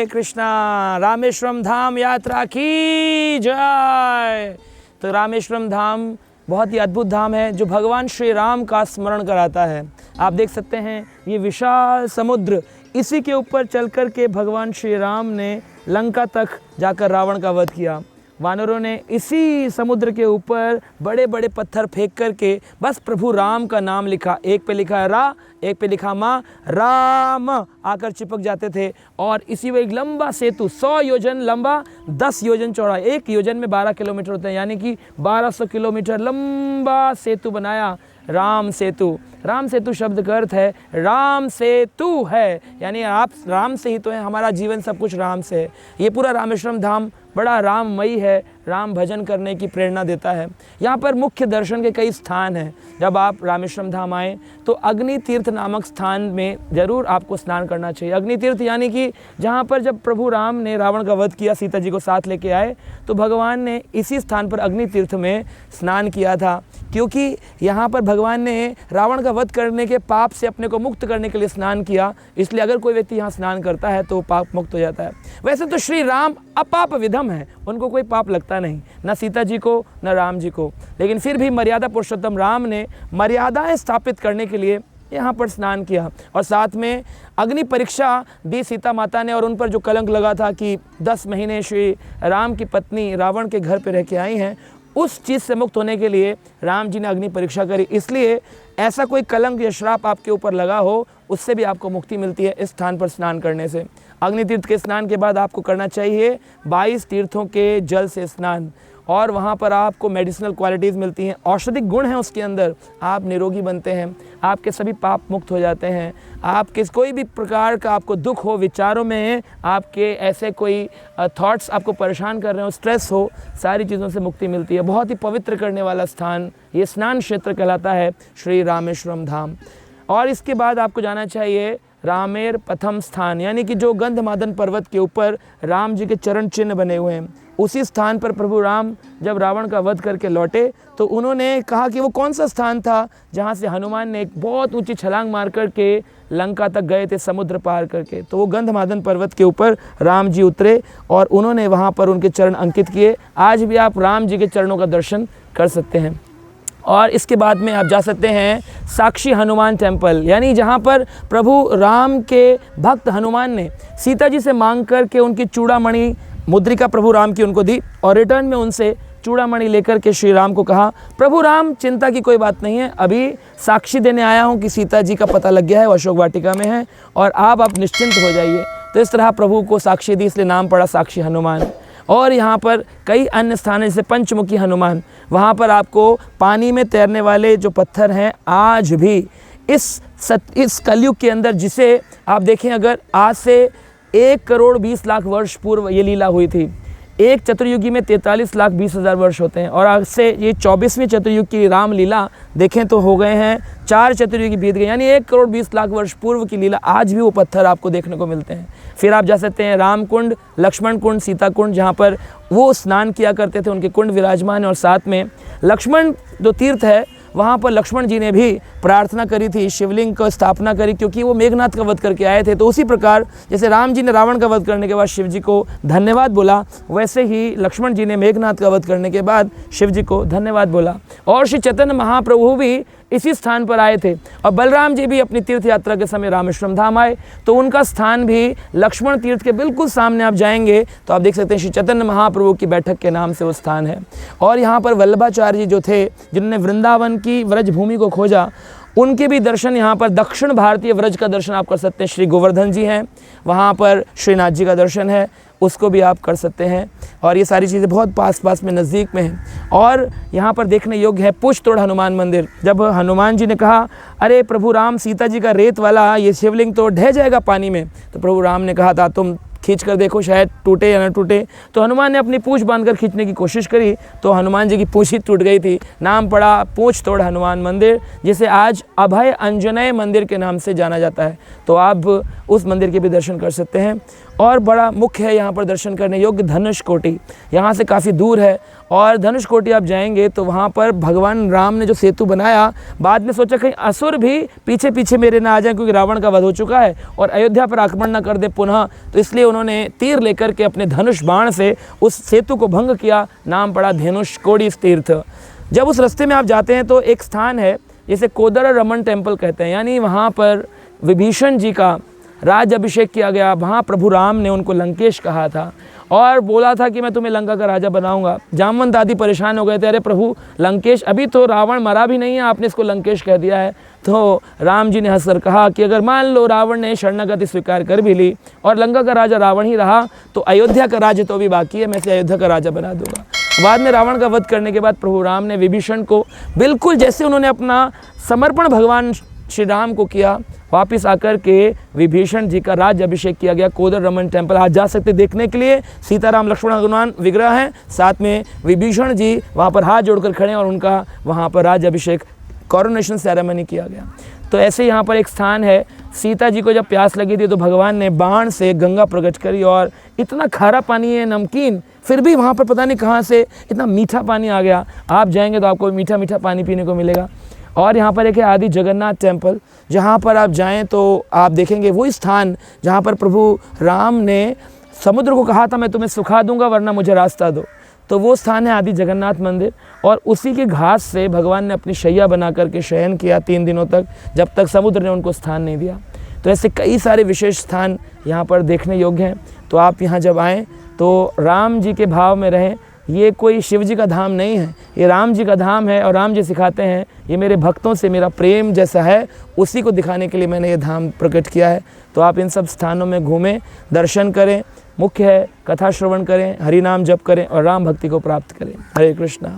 हरे कृष्णा। रामेश्वरम धाम यात्रा की जय। तो रामेश्वरम धाम बहुत ही अद्भुत धाम है जो भगवान श्री राम का स्मरण कराता है। आप देख सकते हैं ये विशाल समुद्र, इसी के ऊपर चलकर के भगवान श्री राम ने लंका तक जाकर रावण का वध किया। वानरों ने इसी समुद्र के ऊपर बड़े बड़े पत्थर फेंक करके बस प्रभु राम का नाम लिखा। एक पे लिखा है रा, एक पे लिखा मा, राम आकर चिपक जाते थे। और इसी में एक लंबा सेतु 100 योजन लंबा, 10 योजन चौड़ा, एक योजन में 12 किलोमीटर होते हैं, यानी कि 1200 किलोमीटर लंबा सेतु बनाया। राम सेतु, राम सेतु शब्द का अर्थ है राम सेतु है, यानी आप राम से ही तो है, हमारा जीवन सब कुछ राम से है। ये पूरा रामेश्वरम धाम बड़ा राममयी है, राम भजन करने की प्रेरणा देता है। यहाँ पर मुख्य दर्शन के कई स्थान हैं। जब आप रामेश्वरम धाम आएँ तो अग्नि तीर्थ नामक स्थान में ज़रूर आपको स्नान करना चाहिए। अग्नि तीर्थ यानी कि जहाँ पर जब प्रभु राम ने रावण का वध किया, सीता जी को साथ लेके आए, तो भगवान ने इसी स्थान पर अग्नि तीर्थ में स्नान किया था, क्योंकि यहाँ पर भगवान ने रावण का वध करने के पाप से अपने को मुक्त करने के लिए स्नान किया। इसलिए अगर कोई व्यक्ति यहाँ स्नान करता है तो पाप मुक्त हो जाता है। वैसे तो श्री राम अपाप विधम है, उनको कोई पाप लगता नहीं, न सीता जी को न राम जी को, लेकिन फिर भी मर्यादा पुरुषोत्तम राम ने मर्यादाएं स्थापित करने के लिए यहाँ पर स्नान किया। और साथ में अग्नि परीक्षा दी सीता माता ने, और उन पर जो कलंक लगा था कि 10 महीने श्री राम की पत्नी रावण के घर पर रह के आई हैं, उस चीज़ से मुक्त होने के लिए राम जी ने अग्नि परीक्षा करी। इसलिए ऐसा कोई कलंक या श्राप आपके ऊपर लगा हो, उससे भी आपको मुक्ति मिलती है इस स्थान पर स्नान करने से। अग्नि तीर्थ के स्नान के बाद आपको करना चाहिए 22 तीर्थों के जल से स्नान, और वहाँ पर आपको मेडिसिनल क्वालिटीज़ मिलती हैं, औषधिक गुण हैं उसके अंदर, आप निरोगी बनते हैं, आपके सभी पाप मुक्त हो जाते हैं। आपके कोई भी प्रकार का आपको दुख हो, विचारों में आपके ऐसे कोई थॉट्स आपको परेशान कर रहे हो, स्ट्रेस हो, सारी चीज़ों से मुक्ति मिलती है। बहुत ही पवित्र करने वाला स्थान ये स्नान क्षेत्र कहलाता है श्री रामेश्वरम धाम। और इसके बाद आपको जाना चाहिए रामेर प्रथम स्थान, यानी कि जो गंधमादन पर्वत के ऊपर राम जी के चरण चिन्ह बने हुए हैं, उसी स्थान पर प्रभु राम जब रावण का वध करके लौटे तो उन्होंने कहा कि वो कौन सा स्थान था जहाँ से हनुमान ने एक बहुत ऊंची छलांग मार करके लंका तक गए थे समुद्र पार करके। तो वो गंधमादन पर्वत के ऊपर राम जी उतरे और उन्होंने वहाँ पर उनके चरण अंकित किए। आज भी आप राम जी के चरणों का दर्शन कर सकते हैं। और इसके बाद में आप जा सकते हैं साक्षी हनुमान टेम्पल, यानी जहाँ पर प्रभु राम के भक्त हनुमान ने सीता जी से मांग कर के उनकी चूड़ामणि मुद्रिका प्रभु राम की उनको दी, और रिटर्न में उनसे चूड़ामणि लेकर के श्री राम को कहा, प्रभु राम चिंता की कोई बात नहीं है, अभी साक्षी देने आया हूँ कि सीता जी का पता लग गया है, वो अशोक वाटिका में है, और आप निश्चिंत हो जाइए। तो इस तरह प्रभु को साक्षी दी, इसलिए नाम पड़ा साक्षी हनुमान। और यहाँ पर कई अन्य स्थान हैं जैसे पंचमुखी हनुमान, वहाँ पर आपको पानी में तैरने वाले जो पत्थर हैं आज भी इस कलयुग के अंदर, जिसे आप देखें अगर आज से 1 करोड़ 20 लाख वर्ष पूर्व ये लीला हुई थी, एक चतुर्युगी में 43 लाख 20 हज़ार वर्ष होते हैं, और आज से ये 24वीं चतुर्युग की राम लीला देखें तो हो गए हैं 4 चतुर्युगी बीत गए, यानी 1 करोड़ 20 लाख वर्ष पूर्व की लीला। आज भी वो पत्थर आपको देखने को मिलते हैं। फिर आप जा सकते हैं राम कुंड, लक्ष्मण कुंड, सीता कुंड, जहाँ पर वो स्नान किया करते थे, उनके कुंड विराजमान है। और साथ में लक्ष्मण जो तीर्थ है, वहाँ पर लक्ष्मण जी ने भी प्रार्थना करी थी, शिवलिंग की स्थापना करी, क्योंकि वो मेघनाथ का वध करके आए थे। तो उसी प्रकार जैसे राम जी ने रावण का वध करने के बाद शिव जी को धन्यवाद बोला, वैसे ही लक्ष्मण जी ने मेघनाथ का वध करने के बाद शिव जी को धन्यवाद बोला। और श्री चैतन्य महाप्रभु भी इसी स्थान पर आए थे, और बलराम जी भी अपनी तीर्थ यात्रा के समय रामेश्वरम धाम आए, तो उनका स्थान भी लक्ष्मण तीर्थ के बिल्कुल सामने आप जाएंगे तो आप देख सकते हैं श्री चैतन्य महाप्रभु की बैठक के नाम से वो स्थान है। और यहाँ पर वल्लभाचार्य जी जो थे, जिन्होंने वृंदावन की व्रज भूमि को खोजा, उनके भी दर्शन यहाँ पर दक्षिण भारतीय व्रज का दर्शन आप कर सकते हैं। श्री गोवर्धन जी हैं, वहाँ पर श्रीनाथ जी का दर्शन है, उसको भी आप कर सकते हैं। और ये सारी चीज़ें बहुत पास में नज़दीक में हैं। और यहाँ पर देखने योग्य है पुष्तोड़ हनुमान मंदिर। जब हनुमान जी ने कहा, अरे प्रभु राम, सीता जी का रेत वाला ये शिवलिंग तो ढह जाएगा पानी में, तो प्रभु राम ने कहा था तुम खींच कर देखो शायद टूटे या न टूटे। तो हनुमान ने अपनी पूंछ बांधकर खींचने की कोशिश करी, तो हनुमान जी की पूंछ ही टूट गई थी। नाम पड़ा पूंछ तोड़ हनुमान मंदिर, जिसे आज अभय अंजनेय मंदिर के नाम से जाना जाता है। तो आप उस मंदिर के भी दर्शन कर सकते हैं। और बड़ा मुख्य है यहाँ पर दर्शन करने योग्य धनुष कोटि, यहाँ से काफ़ी दूर है और धनुषकोटी आप जाएंगे तो वहाँ पर भगवान राम ने जो सेतु बनाया, बाद में सोचा कहीं असुर भी पीछे पीछे मेरे ना आ जाए, क्योंकि रावण का वध हो चुका है और अयोध्या पर आक्रमण ना कर दे पुनः, तो इसलिए उन्होंने तीर लेकर के अपने धनुष बाण से उस सेतु को भंग किया। नाम पड़ा धनुषकोडी तीर्थ। जब उस रास्ते में आप जाते हैं तो एक स्थान है जिसे कोदर रमन टेम्पल कहते हैं, यानी वहाँ पर विभीषण जी का राज अभिषेक किया गया। वहाँ प्रभु राम ने उनको लंकेश कहा था और बोला था कि मैं तुम्हें लंका का राजा बनाऊंगा। जामवंत आदि परेशान हो गए थे, अरे प्रभु लंकेश, अभी तो रावण मरा भी नहीं है, आपने इसको लंकेश कह दिया है। तो राम जी ने हंसकर कहा कि अगर मान लो रावण ने शरणागति स्वीकार कर भी ली और लंका का राजा रावण ही रहा, तो अयोध्या का राज्य तो अभी बाकी है, मैं इसे अयोध्या का राजा बना दूंगा। बाद में रावण का वध करने के बाद प्रभु राम ने विभीषण को बिल्कुल जैसे उन्होंने अपना समर्पण भगवान श्री राम को किया, वापस आकर के विभीषण जी का राज्य अभिषेक किया गया। कोदर रमन टेम्पल आज जा सकते देखने के लिए। सीताराम लक्ष्मण हनुमान विग्रह हैं, साथ में विभीषण जी वहाँ पर हाथ जोड़कर खड़े हैं और उनका वहाँ पर राज्य अभिषेक कॉरोनेशन सेरेमनी किया गया। तो ऐसे यहाँ पर एक स्थान है, सीता जी को जब प्यास लगी थी तो भगवान ने बाण से गंगा प्रकट करी और इतना खारा पानी है, नमकीन, फिर भी वहाँ पर पता नहीं कहाँ से इतना मीठा पानी आ गया। आप जाएंगे तो आपको मीठा मीठा पानी पीने को मिलेगा। और यहाँ पर एक है आदि जगन्नाथ टेम्पल, जहाँ पर आप जाएं तो आप देखेंगे वही स्थान जहाँ पर प्रभु राम ने समुद्र को कहा था मैं तुम्हें सुखा दूंगा वरना मुझे रास्ता दो। तो वो स्थान है आदि जगन्नाथ मंदिर, और उसी के घाट से भगवान ने अपनी शैया बना करके शयन किया 3 दिनों तक, जब तक समुद्र ने उनको स्थान नहीं दिया। तो ऐसे कई सारे विशेष स्थान यहाँ पर देखने योग्य हैं। तो आप यहाँ जब आएँ तो राम जी के भाव में रहें। ये कोई शिव जी का धाम नहीं है, ये राम जी का धाम है। और राम जी सिखाते हैं ये मेरे भक्तों से मेरा प्रेम जैसा है, उसी को दिखाने के लिए मैंने ये धाम प्रकट किया है। तो आप इन सब स्थानों में घूमें, दर्शन करें, मुख्य है कथा श्रवण करें, हरि नाम जप करें और राम भक्ति को प्राप्त करें। हरे कृष्णा।